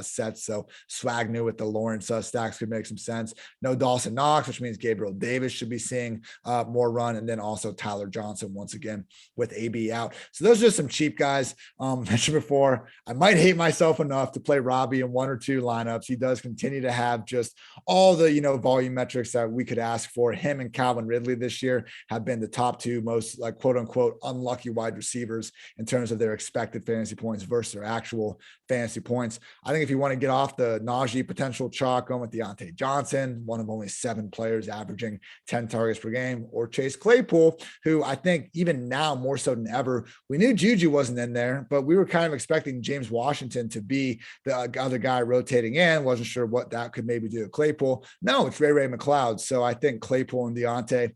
sets. So Swagnew with the Lawrence stacks could make some sense. No Dawson Knox, which means Gabriel Davis should be seeing more run. And then also Tyler Johnson once again with AB out. So those are just some cheap guys. Mentioned before, I might hate myself enough to play Robbie in 1 or 2 lineups. He does continue to have just all the volume metrics that we could ask for. Him and Calvin Ridley this year have been the top 2 most like quote unquote unlucky wide receivers in terms of their expected fantasy points versus their actual fantasy points. I think if you want to get off the Najee potential chalk, going with Deontay Johnson, one of only 7 players averaging 10 targets per game, or Chase Claypool, who I think even now more so than ever, we knew Juju wasn't in there, but we were kind of expecting James Washington to be the other guy rotating in. Wasn't sure what that could maybe do to Claypool. No, it's Ray McLeod. So I think Claypool and Deontay,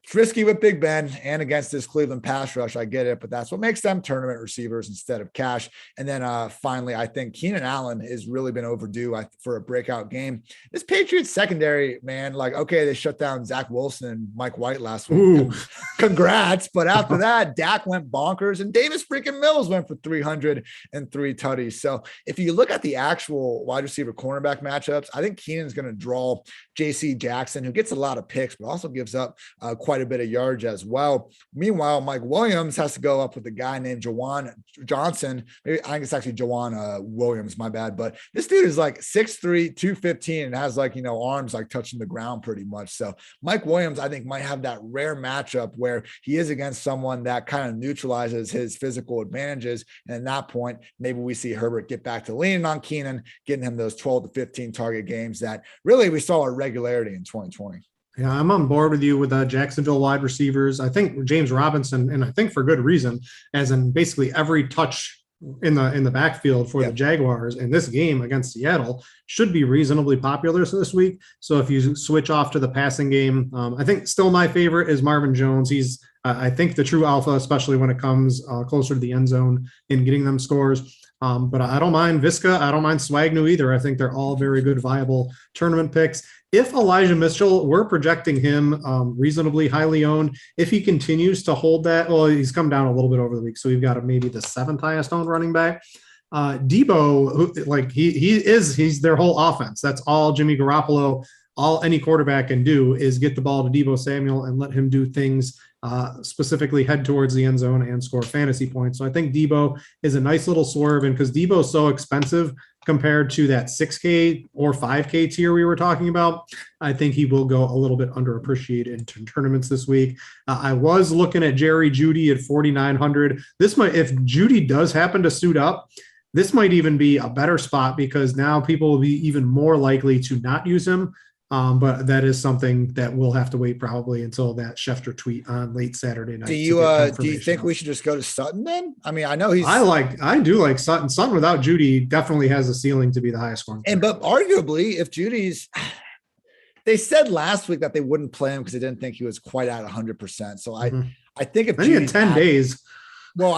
it's risky with Big Ben and against this Cleveland pass rush. I get it, but that's what makes them tournament receivers instead of cash. And then finally, I think Keenan Allen has really been overdue for a breakout game. This Patriots secondary, man, like, okay, they shut down Zach Wilson and Mike White last week. Congrats. But after that, Dak went bonkers and Davis freaking Mills went for 303 tutties. So if you look at the actual wide receiver cornerback matchups, I think Keenan's going to draw JC Jackson, who gets a lot of picks, but also gives up quite a bit of yards as well. Meanwhile, Mike Williams has to go up with a guy named Jawan Johnson. Maybe I think it's actually Jawan Williams, my bad. But this dude is like 6'3", 215 and has like, arms like touching the ground pretty much. So Mike Williams, I think, might have that rare matchup where he is against someone that kind of neutralizes his physical advantages. And at that point, maybe we see Herbert get back to leaning on Keenan, getting him those 12 to 15 target games that really we saw a regularity in 2020. Yeah, I'm on board with you with Jacksonville wide receivers. I think James Robinson, and I think for good reason, as in basically every touch in the backfield for the Jaguars in this game against Seattle should be reasonably popular this week. So if you switch off to the passing game, I think still my favorite is Marvin Jones. He's I think the true alpha, especially when it comes closer to the end zone in getting them scores. But I don't mind Visca. I don't mind Swagnew either. I think they're all very good, viable tournament picks. If Elijah Mitchell, we're projecting him reasonably highly owned. If he continues to hold that, well, he's come down a little bit over the week, so we've got maybe the 7th highest owned running back. Debo, he's their whole offense. That's all Jimmy Garoppolo, all any quarterback can do is get the ball to Debo Samuel and let him do things, specifically head towards the end zone and score fantasy points. So I think Debo is a nice little swerve, and because Debo's so expensive compared to that 6K or 5K tier we were talking about, I think he will go a little bit underappreciated in tournaments this week. I was looking at Jerry Jeudy at 4,900. This might, if Jeudy does happen to suit up, this might even be a better spot because now people will be even more likely to not use him But that is something that we'll have to wait probably until that Schefter tweet on late Saturday night. Do you think we should just go to Sutton then? I mean, I know I do like Sutton. Sutton without Judy definitely has a ceiling to be the highest scoring player. but arguably if Judy's, they said last week that they wouldn't play him because they didn't think he was quite at 100%. So I think if Judy's 10 days. Well,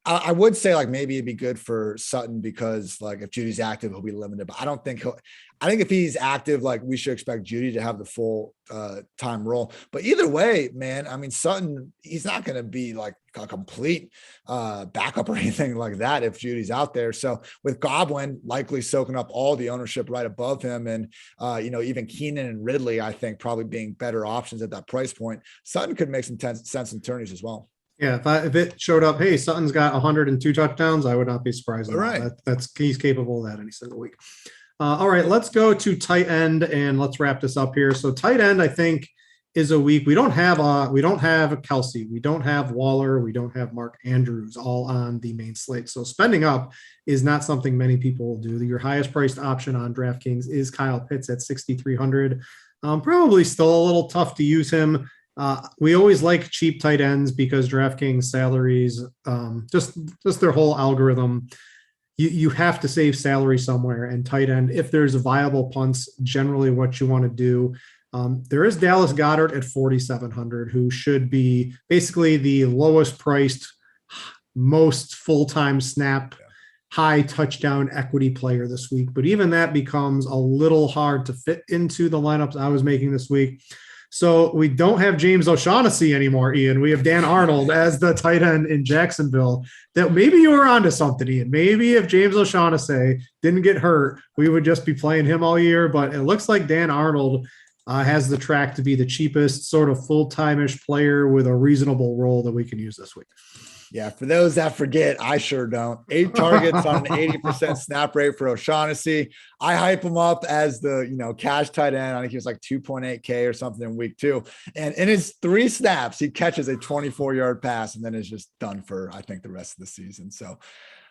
I would say like maybe it'd be good for Sutton because like if Judy's active, he'll be limited, but I think if he's active, like we should expect Judy to have the full time role. But either way, man, I mean, Sutton, he's not going to be like a complete backup or anything like that if Judy's out there. So with Godwin likely soaking up all the ownership right above him and, even Keenan and Ridley, I think probably being better options at that price point, Sutton could make some sense in tourneys as well. Yeah, if it showed up, hey, Sutton's got 102 touchdowns, I would not be surprised. All right. He's capable of that any single week. All right, let's go to tight end and let's wrap this up here. So tight end, I think, is a week. We don't have Kelsey, we don't have Waller, we don't have Mark Andrews all on the main slate. So spending up is not something many people will do. Your highest priced option on DraftKings is Kyle Pitts at 6,300. Probably still a little tough to use him. We always like cheap tight ends because DraftKings salaries, just their whole algorithm, you have to save salary somewhere, and tight end, if there's a viable punts, generally what you want to do. There is Dallas Goedert at 4,700, who should be basically the lowest priced, most full-time snap, high touchdown equity player this week. But even that becomes a little hard to fit into the lineups I was making this week. So we don't have James O'Shaughnessy anymore, Ian. We have Dan Arnold as the tight end in Jacksonville. That maybe you were onto something, Ian. Maybe if James O'Shaughnessy didn't get hurt, we would just be playing him all year. But it looks like Dan Arnold has the track to be the cheapest sort of full-time-ish player with a reasonable role that we can use this week. Yeah, for those that forget, I sure don't. 8 targets on an 80% snap rate for O'Shaughnessy. I hype him up as the, cash tight end. I think he was like 2.8K or something in week 2. And in his 3 snaps, he catches a 24-yard pass and then is just done for, I think, the rest of the season. So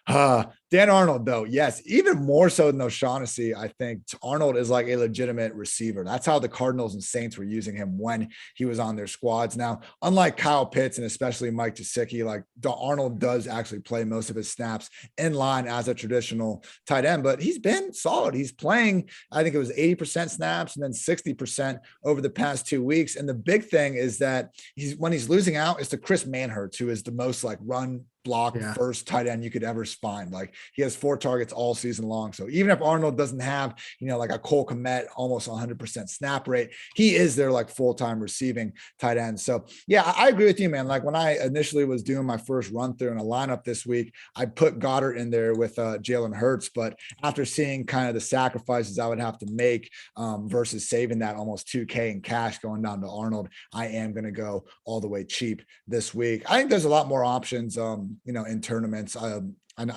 Dan Arnold, though, yes, even more so than O'Shaughnessy, I think Arnold is like a legitimate receiver. That's how the Cardinals and Saints were using him when he was on their squads. Now, unlike Kyle Pitts and especially Mike Gesicki, like Arnold does actually play most of his snaps in line as a traditional tight end, but he's been solid. He's playing, I think it was 80% snaps and then 60% over the past 2 weeks. And the big thing is that when he's losing out, is to Chris Manhurts, who is the most like run block first tight end you could ever find. Like he has 4 targets all season long. So even if Arnold doesn't have, like a Cole Kmet, almost 100% snap rate, he is their like full-time receiving tight end. So yeah, I agree with you, man. Like when I initially was doing my first run through in a lineup this week, I put Goddard in there with Jalen Hurts, but after seeing kind of the sacrifices I would have to make versus saving that almost 2K in cash going down to Arnold, I am going to go all the way cheap this week. I think there's a lot more options, in tournaments. I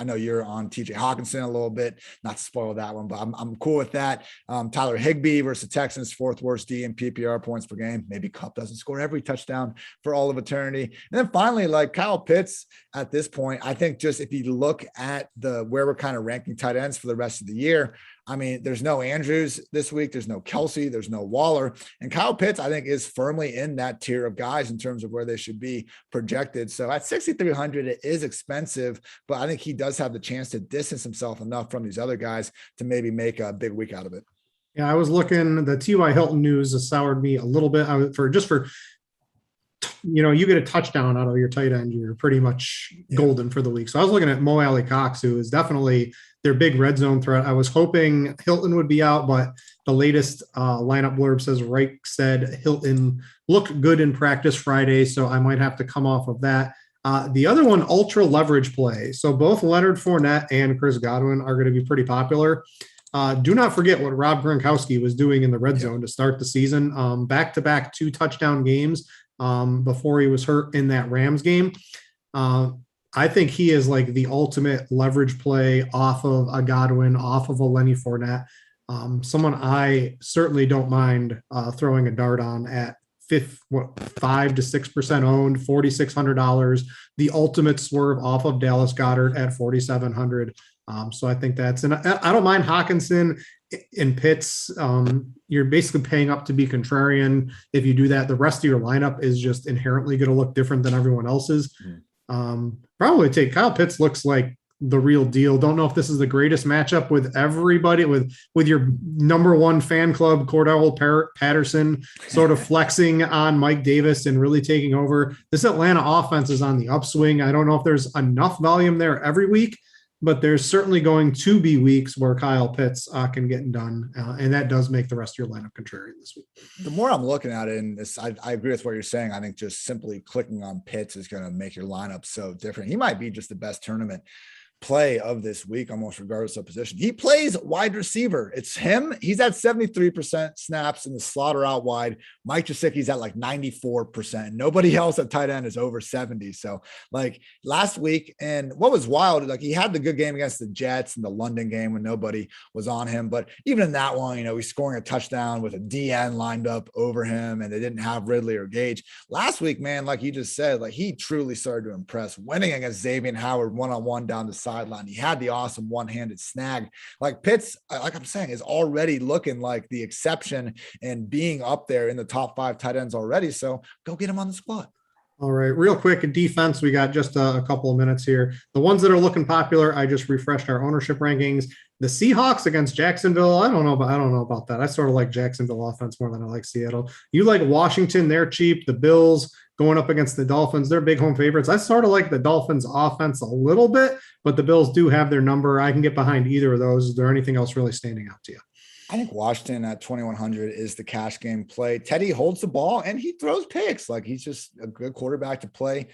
know you're on TJ Hawkinson a little bit, not to spoil that one, but I'm cool with that. Tyler Higbee versus Texans, 4th worst D in PPR points per game. Maybe Kupp doesn't score every touchdown for all of eternity. And then finally, like Kyle Pitts at this point, I think just if you look at where we're kind of ranking tight ends for the rest of the year, I mean, there's no Andrews this week. There's no Kelsey. There's no Waller. And Kyle Pitts, I think, is firmly in that tier of guys in terms of where they should be projected. So at 6,300, it is expensive, but I think he does have the chance to distance himself enough from these other guys to maybe make a big week out of it. Yeah, I was looking, the T.Y. Hilton news has soured me a little bit. You get a touchdown out of your tight end, you're pretty much golden for the week. So I was looking at Mo Alley Cox, who is definitely their big red zone threat. I was hoping Hilton would be out, but the latest lineup blurb says Reich said Hilton looked good in practice Friday, so I might have to come off of that. The other one, ultra leverage play. So both Leonard Fournette and Chris Godwin are going to be pretty popular. Do not forget what Rob Gronkowski was doing in the red zone to start the season. Back-to-back 2 touchdown games before he was hurt in that Rams game. I think he is like the ultimate leverage play off of a Godwin, off of a Lenny Fournette. Someone I certainly don't mind throwing a dart on at 5 to 6% owned, $4,600. The ultimate swerve off of Dallas Goedert at 4,700. So I think and I don't mind Hawkinson in Pitts, you're basically paying up to be contrarian. If you do that, the rest of your lineup is just inherently going to look different than everyone else's. Probably take Kyle Pitts looks like the real deal. Don't know if this is the greatest matchup with everybody, with your number one fan club, Cordell Patterson, sort of flexing on Mike Davis and really taking over. This Atlanta offense is on the upswing. I don't know if there's enough volume there every week, but there's certainly going to be weeks where Kyle Pitts can get done. And that does make the rest of your lineup contrarian this week. The more I'm looking at it, and this, I agree with what you're saying. I think just simply clicking on Pitts is going to make your lineup so different. He might be just the best tournament play of this week, almost regardless of position. He plays wide receiver. It's him. He's at 73% snaps in the slaughter out wide. Mike Gesicki's at like 94%. Nobody else at tight end is over 70. So like last week, and what was wild, like he had the good game against the Jets and the London game when nobody was on him. But even in that one, he's scoring a touchdown with a DN lined up over him, and they didn't have Ridley or Gage. Last week, man, like you just said, like he truly started to impress, winning against Xavier Howard one-on-one down the sideline. He had the awesome one-handed snag. Like Pitts, like I'm saying, is already looking like the exception and being up there in the top 5 tight ends already. So go get him on the squad. All right, real quick, in defense, we got just a couple of minutes here. The ones that are looking popular, I just refreshed our ownership rankings. The Seahawks against Jacksonville, I don't know about that. I sort of like Jacksonville offense more than I like Seattle. You like Washington, they're cheap. The Bills going up against the Dolphins, they're big home favorites. I sort of like the Dolphins offense a little bit, but the Bills do have their number. I can get behind either of those. Is there anything else really standing out to you? I think Washington at 2,100 is the cash game play. Teddy holds the ball and he throws picks. Like he's just a good quarterback to play.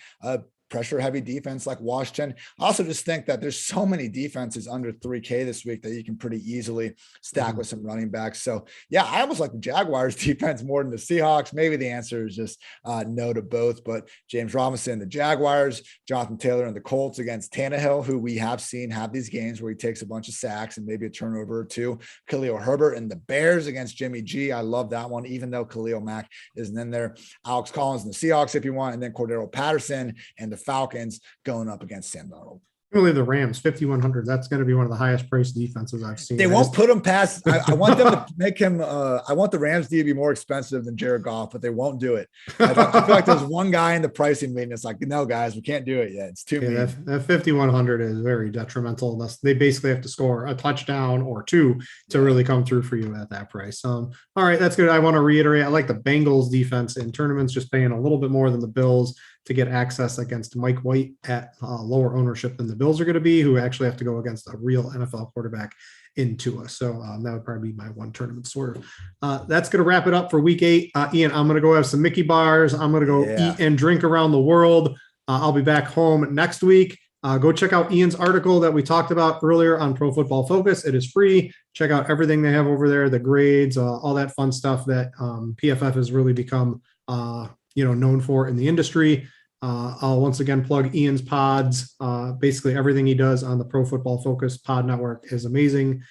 Pressure heavy defense like Washington. I also just think that there's so many defenses under 3K this week that you can pretty easily stack with some running backs. So yeah, I almost like the Jaguars defense more than the Seahawks. Maybe the answer is just no to both, but James Robinson, the Jaguars, Jonathan Taylor and the Colts against Tannehill, who we have seen have these games where he takes a bunch of sacks and maybe a turnover or two. Khalil Herbert and the Bears against Jimmy G. I love that one, even though Khalil Mack isn't in there. Alex Collins and the Seahawks if you want, and then Cordero Patterson and the Falcons going up against Sam Darnold. Really, the Rams, 5,100. That's going to be one of the highest priced defenses I've seen. They won't put him past. I want them to make him. I want the Rams to be more expensive than Jared Goff, but they won't do it. I feel like there's one guy in the pricing meeting that's like, no, guys, we can't do it yet. It's too mean. That 5,100 is very detrimental. Unless they basically have to score a touchdown or two to really come through for you at that price. All right, that's good. I want to reiterate. I like the Bengals defense in tournaments, just paying a little bit more than the Bills to get access against Mike White at lower ownership than the Bills are going to be, who actually have to go against a real NFL quarterback in Tua. So that would probably be my one tournament swerve. That's going to wrap it up for week 8. Ian, I'm going to go have some Mickey bars. I'm going to go eat and drink around the world. I'll be back home next week. Go check out Ian's article that we talked about earlier on Pro Football Focus. It is free. Check out everything they have over there, the grades, all that fun stuff that PFF has really become known for in the industry. I'll once again plug Ian's pods. Basically everything he does on the Pro Football Focus pod network is amazing.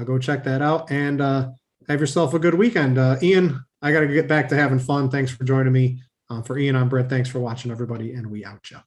Go check that out and have yourself a good weekend. Ian, I got to get back to having fun. Thanks for joining me. For Ian, I'm Brit. Thanks for watching, everybody, and we out ya.